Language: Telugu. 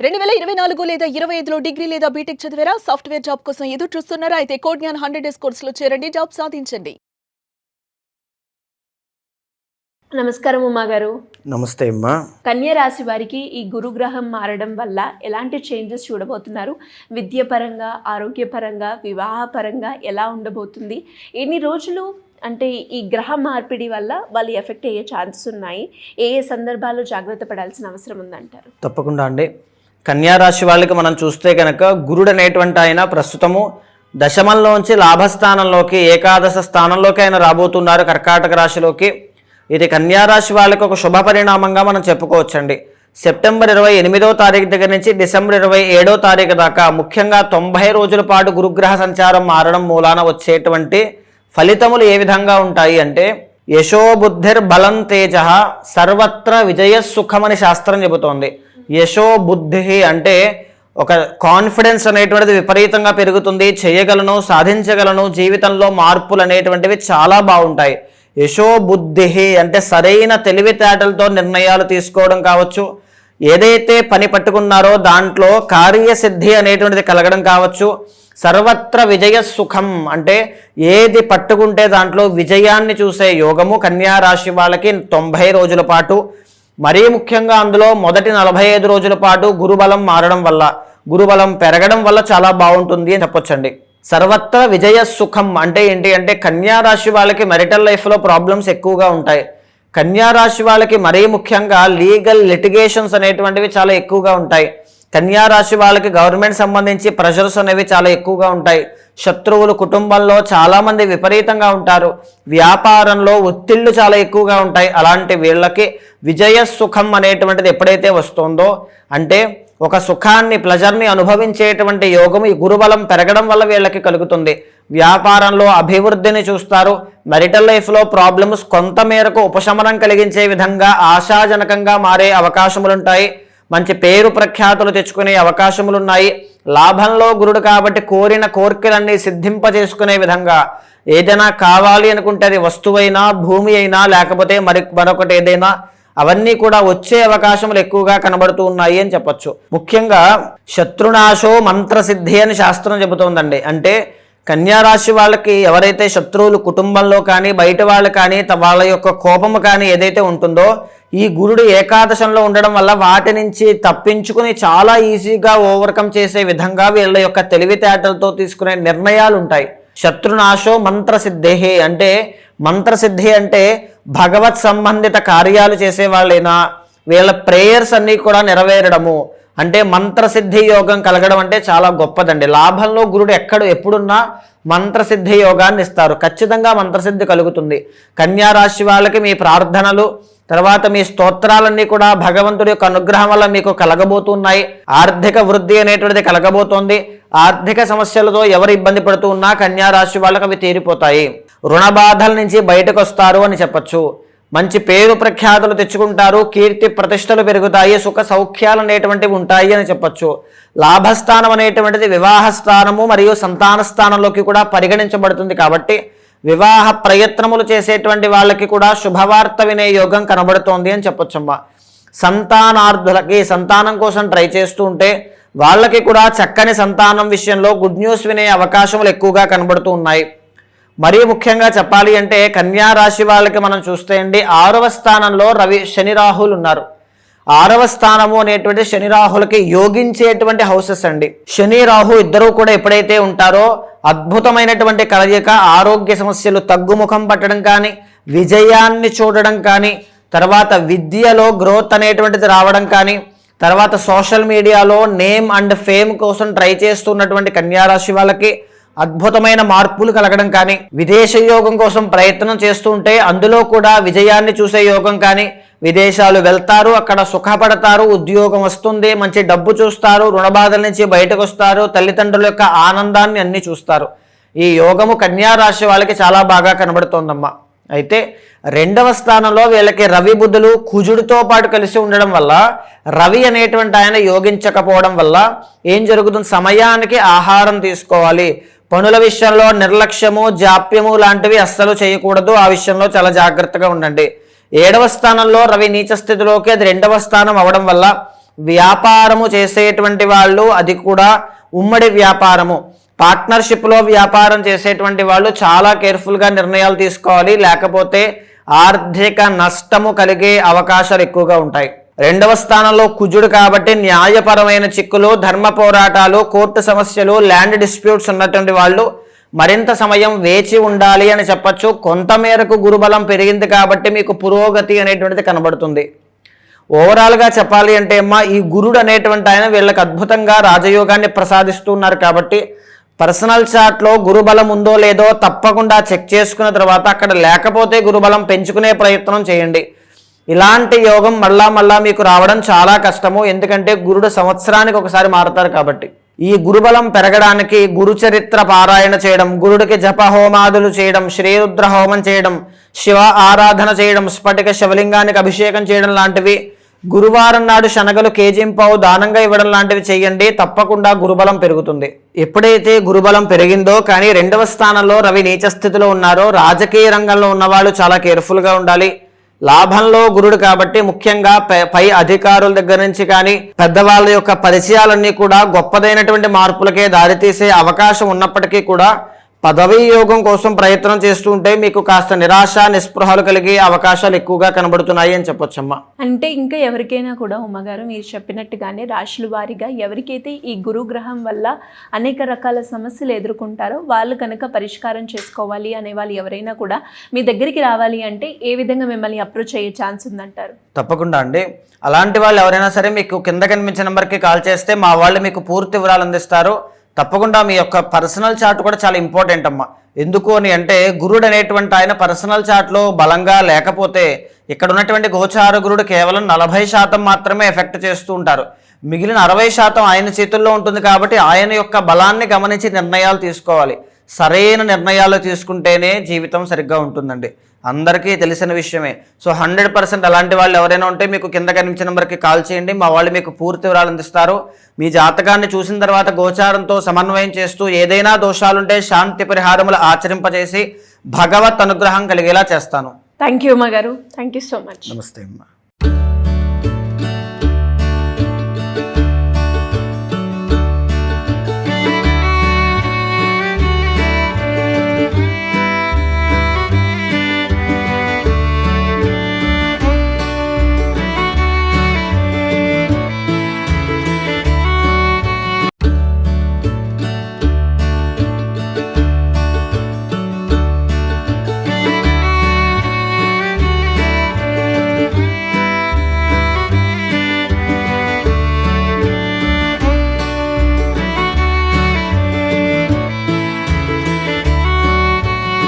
2024 లేదా 25లో డిగ్రీ లేదా బీటెక్ చదివారా? సాఫ్ట్‌వేర్ జాబ్ కోసం ఎదురు చూస్తున్నారా? అయితే కోడ్ జ్ఞాన్ 100 డేస్ కోర్సులో చేరండి, జాబ్ సాధించండి. నమస్కారం ఉమా గారు. నమస్తే అమ్మా. కన్య రాశి వారికి ఈ గురుగ్రహం మారడం వల్ల ఎలాంటి చేంజెస్ చూడబోతున్నారు? విద్యపరంగా, ఆరోగ్యపరంగా, వివాహపరంగా ఎలా ఉండబోతుంది? ఎన్ని రోజులు అంటే ఈ గ్రహ మార్పిడి వల్ల వాళ్ళు ఎఫెక్ట్ అయ్యే ఛాన్సెస్ ఉన్నాయి? ఏ ఏ సందర్భాల్లో జాగ్రత్త పడాల్సిన అవసరం ఉందంటారు? తప్పకుండా అండి. కన్యారాశి వాళ్ళకి మనం చూస్తే కనుక గురుడు అనేటువంటి ఆయన ప్రస్తుతము దశమంలోంచి లాభస్థానంలోకి ఏకాదశ స్థానంలోకి ఆయన రాబోతున్నారు కర్కాటక రాశిలోకి. ఇది కన్యారాశి వాళ్ళకి ఒక శుభ పరిణామంగా మనం చెప్పుకోవచ్చండి. సెప్టెంబర్ 28వ తారీఖు దగ్గర నుంచి డిసెంబర్ 27వ తారీఖు దాకా ముఖ్యంగా 90 రోజుల పాటు గురుగ్రహ సంచారం మారడం మూలాన వచ్చేటువంటి ఫలితములు ఏ విధంగా ఉంటాయి అంటే, యశోబుద్ధిర్ బలం తేజ సర్వత్ర విజయ సుఖమని శాస్త్రం చెబుతోంది. యశోబుద్ధి అంటే ఒక కాన్ఫిడెన్స్ అనేటువంటిది విపరీతంగా పెరుగుతుంది. చేయగలను, సాధించగలను, జీవితంలో మార్పులు అనేటువంటివి చాలా బాగుంటాయి. యశోబుద్ధి అంటే సరైన తెలివితేటలతో నిర్ణయాలు తీసుకోవడం కావచ్చు, ఏదైతే పని పట్టుకున్నారో దాంట్లో కార్యసిద్ధి అనేటువంటిది కలగడం కావచ్చు. సర్వత్ర విజయ సుఖం అంటే ఏది పట్టుకుంటే దాంట్లో విజయాన్ని చూసే యోగము కన్యారాశి వాళ్ళకి 90 రోజుల పాటు. మరీ ముఖ్యంగా అందులో మొదటి 45 రోజుల పాటు గురుబలం మారడం వల్ల, గురుబలం పెరగడం వల్ల చాలా బాగుంటుంది అని చెప్పొచ్చండి. సర్వత్ర విజయ సుఖం అంటే ఏంటి అంటే, కన్యారాశి వాళ్ళకి మెరిటల్ లైఫ్లో ప్రాబ్లమ్స్ ఎక్కువగా ఉంటాయి. కన్యారాశి వాళ్ళకి మరీ ముఖ్యంగా లీగల్ లిటిగేషన్స్ అనేటువంటివి చాలా ఎక్కువగా ఉంటాయి. కన్యారాశి వాళ్ళకి గవర్నమెంట్ సంబంధించి ప్రెషర్స్ అనేవి చాలా ఎక్కువగా ఉంటాయి. శత్రువులు కుటుంబంలో చాలామంది విపరీతంగా ఉంటారు. వ్యాపారంలో ఒత్తిళ్లు చాలా ఎక్కువగా ఉంటాయి. అలాంటి వీళ్ళకి విజయ సుఖం అనేటువంటిది ఎప్పుడైతే వస్తుందో అంటే ఒక సుఖాన్ని, ప్లెజర్ని అనుభవించేటువంటి యోగం ఈ గురుబలం పెరగడం వల్ల వీళ్ళకి కలుగుతుంది. వ్యాపారంలో అభివృద్ధిని చూస్తారు. మెరిటల్ లైఫ్లో ప్రాబ్లమ్స్ కొంతమేరకు ఉపశమనం కలిగించే విధంగా ఆశాజనకంగా మారే అవకాశములుంటాయి. మంచి పేరు ప్రఖ్యాతులు తెచ్చుకునే అవకాశములున్నాయి. లాభంలో గురుడు కాబట్టి కోరిన కోర్కెలన్నీ సిద్ధింపజేసుకునే విధంగా ఏదైనా కావాలి అనుకుంటే అది వస్తువైనా, భూమి అయినా, లేకపోతే మరొకటి ఏదైనా అవన్నీ కూడా వచ్చే అవకాశములు ఎక్కువగా కనబడుతూ ఉన్నాయి అని చెప్పొచ్చు. ముఖ్యంగా శత్రునాశో మంత్రసిద్ధి అని శాస్త్రం చెబుతోందండి. అంటే కన్యారాశి వాళ్ళకి ఎవరైతే శత్రువులు కుటుంబంలో కానీ, బయట వాళ్ళు కానీ, వాళ్ళ యొక్క కోపము కానీ ఏదైతే ఉంటుందో, ఈ గురుడు ఏకాదశంలో ఉండడం వల్ల వాటి నుంచి తప్పించుకుని చాలా ఈజీగా ఓవర్కమ్ చేసే విధంగా వీళ్ళ యొక్క తెలివితేటలతో తీసుకునే నిర్ణయాలు ఉంటాయి. శత్రునాశో మంత్రసిద్ధి అంటే, మంత్రసిద్ధి అంటే భగవత్ సంబంధిత కార్యాలు చేసే వాళ్ళైనా వీళ్ళ ప్రేయర్స్ అన్నీ కూడా నెరవేరడము అంటే మంత్రసిద్ధి యోగం కలగడం అంటే చాలా గొప్పదండి. లాభంలో గురుడు ఎప్పుడున్నా మంత్రసిద్ధి యోగాన్ని ఇస్తారు. ఖచ్చితంగా మంత్రసిద్ధి కలుగుతుంది. కన్యారాశి వాళ్ళకి మీ ప్రార్థనలు, తర్వాత మీ స్తోత్రాలన్నీ కూడా భగవంతుడి యొక్క అనుగ్రహం వల్ల మీకు కలగబోతున్నాయి. ఆర్థిక వృద్ధి అనేటువంటిది కలగబోతోంది. ఆర్థిక సమస్యలతో ఎవరు ఇబ్బంది పడుతూ ఉన్నా కన్యారాశి వాళ్ళకి అవి తీరిపోతాయి. రుణ బాధల నుంచి బయటకు వస్తారు అని చెప్పచ్చు. మంచి పేరు ప్రఖ్యాతులు తెచ్చుకుంటారు. కీర్తి ప్రతిష్టలు పెరుగుతాయి. సుఖ సౌఖ్యాలు అనేటువంటివి ఉంటాయి అని చెప్పచ్చు. లాభస్థానం అనేటువంటిది వివాహ స్థానము మరియు సంతాన స్థానంలోకి కూడా పరిగణించబడుతుంది. కాబట్టి వివాహ ప్రయత్నములు చేసేటువంటి వాళ్ళకి కూడా శుభవార్త వినే యోగం కనబడుతోంది అని చెప్పొచ్చమ్మా. సంతానార్థులకి, సంతానం కోసం ట్రై చేస్తూ ఉంటే వాళ్ళకి కూడా చక్కని సంతానం విషయంలో గుడ్ న్యూస్ వినే అవకాశములు ఎక్కువగా కనబడుతూ ఉన్నాయి. మరీ ముఖ్యంగా చెప్పాలి అంటే కన్యారాశి వాళ్ళకి మనం చూస్తే అండి, 6వ స్థానంలో శని రాహులు ఉన్నారు. 6వ స్థానము అనేటువంటి శని రాహులకి యోగించేటువంటి హౌసెస్ అండి. శని రాహు ఇద్దరూ కూడా ఎప్పుడైతే ఉంటారో అద్భుతమైనటువంటి కలయిక. ఆరోగ్య సమస్యలు తగ్గుముఖం పట్టడం కానీ, విజయాన్ని చూడడం కానీ, తర్వాత విద్యలో గ్రోత్ అనేటువంటిది రావడం కానీ, తర్వాత సోషల్ మీడియాలో నేమ్ అండ్ ఫేమ్ కోసం ట్రై చేస్తున్నటువంటి కన్యారాశి వాళ్ళకి అద్భుతమైన మార్పులు కలగడం కానీ, విదేశ యోగం కోసం ప్రయత్నం చేస్తుంటే అందులో కూడా విజయాన్ని చూసే యోగం కానీ, విదేశాలు వెళ్తారు, అక్కడ సుఖపడతారు, ఉద్యోగం వస్తుంది, మంచి డబ్బు చూస్తారు, రుణబాధల నుంచి బయటకు వస్తారు, తల్లిదండ్రుల యొక్క ఆనందాన్ని అన్ని చూస్తారు. ఈ యోగము కన్యారాశి వాళ్ళకి చాలా బాగా కనబడుతోందమ్మా. అయితే 2వ స్థానంలో వీళ్ళకి రవి బుధులు కుజుడితో పాటు కలిసి ఉండడం వల్ల, రవి అనేటువంటి ఆయన యోగించకపోవడం వల్ల ఏం జరుగుతుంది? సమయానికి ఆహారం తీసుకోవాలి. పనుల విషయంలో నిర్లక్ష్యము, జాప్యము లాంటివి అస్సలు చేయకూడదు. ఆ విషయంలో చాలా జాగ్రత్తగా ఉండండి. 7వ స్థానంలో రవి నీచ స్థితిలోకి, అది 2వ స్థానం అవడం వల్ల వ్యాపారము చేసేటువంటి వాళ్ళు, అది కూడా ఉమ్మడి వ్యాపారము, పార్ట్నర్షిప్లో వ్యాపారం చేసేటువంటి వాళ్ళు చాలా కేర్ఫుల్గా నిర్ణయాలు తీసుకోవాలి, లేకపోతే ఆర్థిక నష్టము కలిగే అవకాశాలు ఎక్కువగా ఉంటాయి. 2వ స్థానంలో కుజుడు కాబట్టి న్యాయపరమైన చిక్కులు, ధర్మ పోరాటాలు, కోర్టు సమస్యలు, ల్యాండ్ డిస్ప్యూట్స్ ఉన్నటువంటి వాళ్ళు మరింత సమయం వేచి ఉండాలి అని చెప్పచ్చు. కొంతమేరకు గురుబలం పెరిగింది కాబట్టి మీకు పురోగతి అనేటువంటిది కనబడుతుంది. ఓవరాల్గా చెప్పాలి అంటే అమ్మా, ఈ గురుడు అనేటువంటి ఆయన వీళ్ళకి అద్భుతంగా రాజయోగాన్ని ప్రసాదిస్తున్నారు కాబట్టి పర్సనల్ చార్ట్లో గురుబలం ఉందో లేదో తప్పకుండా చెక్ చేసుకున్న తర్వాత అక్కడ లేకపోతే గురుబలం పెంచుకునే ప్రయత్నం చేయండి. ఇలాంటి యోగం మళ్ళా మీకు రావడం చాలా కష్టము, ఎందుకంటే గురుడు సంవత్సరానికి ఒకసారి మారుతారు కాబట్టి. ఈ గురుబలం పెరగడానికి గురు చరిత్ర పారాయణ చేయడం, గురుడికి జప హోమాదులు చేయడం, శ్రీరుద్ర హోమం చేయడం, శివ ఆరాధన చేయడం, స్ఫటిక శివలింగానికి అభిషేకం చేయడం లాంటివి, గురువారం నాడు శనగలు కేజీంపావు దానంగా ఇవ్వడం లాంటివి చేయండి. తప్పకుండా గురుబలం పెరుగుతుంది. ఎప్పుడైతే గురుబలం పెరిగిందో కానీ 2వ స్థానంలో రవి నీచ స్థితిలో ఉన్నారో రాజకీయ రంగంలో ఉన్నవాళ్ళు చాలా కేర్ఫుల్గా ఉండాలి. లాభంలో గురుడు కాబట్టి ముఖ్యంగా పై అధికారుల దగ్గర నుంచి కానీ పెద్దవాళ్ళ యొక్క పరిచయాలన్నీ కూడా గొప్పదైనటువంటి మార్పులకే దారితీసే అవకాశం ఉన్నప్పటికీ కూడా పదవీ యోగం కోసం ప్రయత్నం చేస్తూ ఉంటే మీకు కాస్త నిరాశ నిస్పృహలు కలిగే అవకాశాలు ఎక్కువగా కనబడుతున్నాయి అని చెప్పొచ్చమ్మా. అంటే ఇంకా ఎవరికైనా కూడా ఉమ్మగారు మీరు చెప్పినట్టుగానే రాశుల వారీగా ఎవరికైతే ఈ గురుగ్రహం వల్ల అనేక రకాల సమస్యలు ఎదుర్కొంటారో వాళ్ళు కనుక పరిష్కారం చేసుకోవాలి అనే వాళ్ళు ఎవరైనా కూడా మీ దగ్గరికి రావాలి అంటే ఏ విధంగా మిమ్మల్ని అప్రోచ్ అయ్యే ఛాన్స్ ఉందంటారు? తప్పకుండా అండి. అలాంటి వాళ్ళు ఎవరైనా సరే మీకు కింద కనిపించిన నెంబర్కి కాల్ చేస్తే మా వాళ్ళు మీకు పూర్తి వివరాలు అందిస్తారు. తప్పకుండా మీ యొక్క పర్సనల్ చార్ట్ కూడా చాలా ఇంపార్టెంట్ అమ్మా. ఎందుకు అని అంటే గురుడు అనేటువంటి ఆయన పర్సనల్ చార్ట్లో బలంగా లేకపోతే ఇక్కడ ఉన్నటువంటి గోచార గురుడు కేవలం 40% మాత్రమే ఎఫెక్ట్ చేస్తూ ఉంటారు. మిగిలిన 60% ఆయన చేతుల్లో ఉంటుంది కాబట్టి ఆయన యొక్క బలాన్ని గమనించి నిర్ణయాలు తీసుకోవాలి. సరైన నిర్ణయాలు తీసుకుంటేనే జీవితం సరిగ్గా ఉంటుందండి. అందరికీ తెలిసిన విషయమే. సో 100% అలాంటి వాళ్ళు ఎవరైనా ఉంటే మీకు కింద కనిపించిన నెంబర్కి కాల్ చేయండి. మా వాళ్ళు మీకు పూర్తి వివరాలు అందిస్తారు. మీ జాతకాన్ని చూసిన తర్వాత గోచారంతో సమన్వయం చేస్తూ ఏదైనా దోషాలుంటే శాంతి పరిహారములు ఆచరింపజేసి భగవత్ అనుగ్రహం కలిగేలా చేస్తాను. థ్యాంక్ యూ అమ్మ గారు. Thank you so much. నమస్తే అమ్మా.